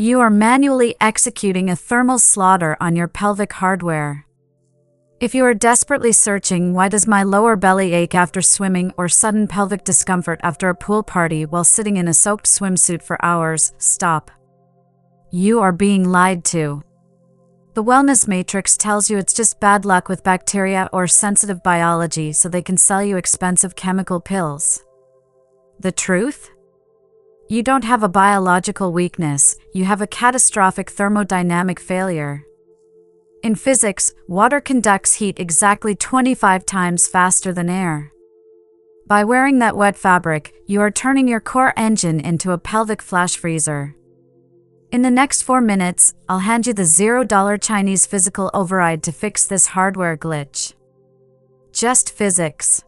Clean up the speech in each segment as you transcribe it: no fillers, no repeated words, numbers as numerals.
You are manually executing a thermal slaughter on your pelvic hardware. If you are desperately searching why does my lower belly ache after swimming or sudden pelvic discomfort after a pool party while sitting in a soaked swimsuit for hours, stop. You are being lied to. The wellness matrix tells you it's just bad luck with bacteria or sensitive biology so they can sell you expensive chemical pills. The truth? You don't have a biological weakness, you have a catastrophic thermodynamic failure. In physics, water conducts heat exactly 25 times faster than air. By wearing that wet fabric, you are turning your core engine into a pelvic flash freezer. In the next 4 minutes, I'll hand you the $0 Chinese physical override to fix this hardware glitch. Just physics.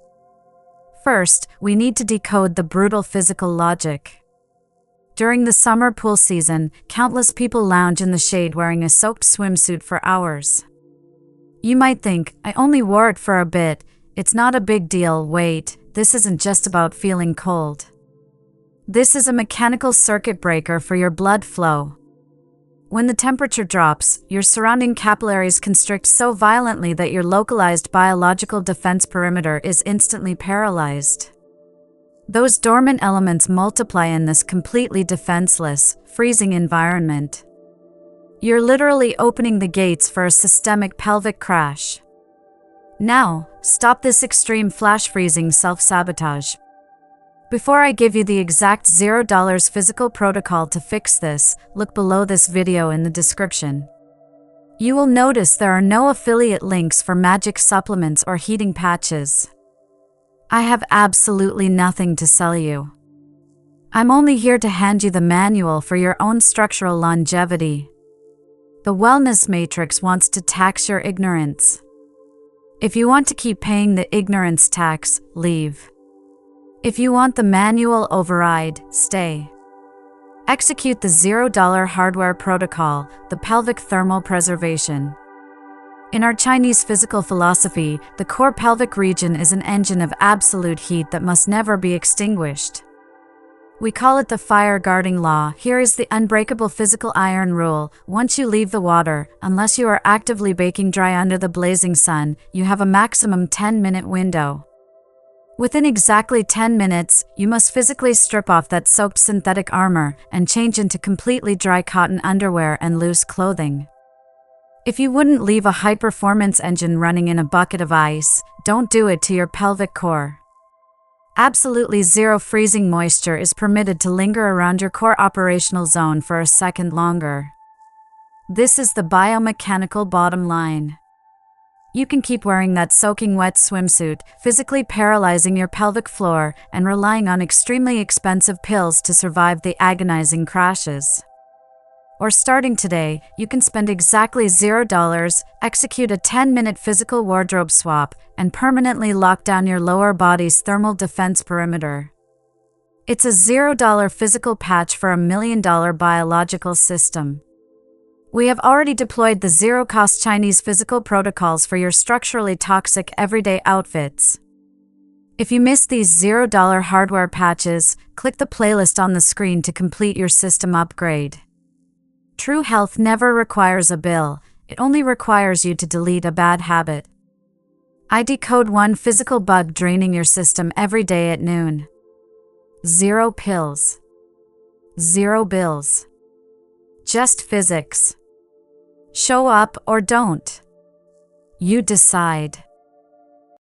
First, we need to decode the brutal physical logic. During the summer pool season, countless people lounge in the shade wearing a soaked swimsuit for hours. You might think, I only wore it for a bit, it's not a big deal. Wait, this isn't just about feeling cold. This is a mechanical circuit breaker for your blood flow. When the temperature drops, your surrounding capillaries constrict so violently that your localized biological defense perimeter is instantly paralyzed. Those dormant elements multiply in this completely defenseless, freezing environment. You're literally opening the gates for a systemic pelvic crash. Now, stop this extreme flash freezing self-sabotage. Before I give you the exact $0 physical protocol to fix this, look below this video in the description. You will notice there are no affiliate links for magic supplements or heating patches. I have absolutely nothing to sell you. I'm only here to hand you the manual for your own structural longevity. The wellness matrix wants to tax your ignorance. If you want to keep paying the ignorance tax, leave. If you want the manual override, stay. Execute the $0 hardware protocol, the pelvic thermal preservation. In our Chinese physical philosophy, the core pelvic region is an engine of absolute heat that must never be extinguished. We call it the fire guarding law. Here is the unbreakable physical iron rule. Once you leave the water, unless you are actively baking dry under the blazing sun, you have a maximum 10-minute window. Within exactly 10 minutes, you must physically strip off that soaked synthetic armor and change into completely dry cotton underwear and loose clothing. If you wouldn't leave a high-performance engine running in a bucket of ice, don't do it to your pelvic core. Absolutely zero freezing moisture is permitted to linger around your core operational zone for a second longer. This is the biomechanical bottom line. You can keep wearing that soaking wet swimsuit, physically paralyzing your pelvic floor and relying on extremely expensive pills to survive the agonizing crashes. Or starting today, you can spend exactly $0, execute a 10-minute physical wardrobe swap, and permanently lock down your lower body's thermal defense perimeter. It's a $0 physical patch for $1 million biological system. We have already deployed the zero-cost Chinese physical protocols for your structurally toxic everyday outfits. If you missed these $0 hardware patches, click the playlist on the screen to complete your system upgrade. True health never requires a bill, it only requires you to delete a bad habit. I decode one physical bug draining your system every day at noon. 0 pills. 0 bills. Just physics. Show up or don't. You decide.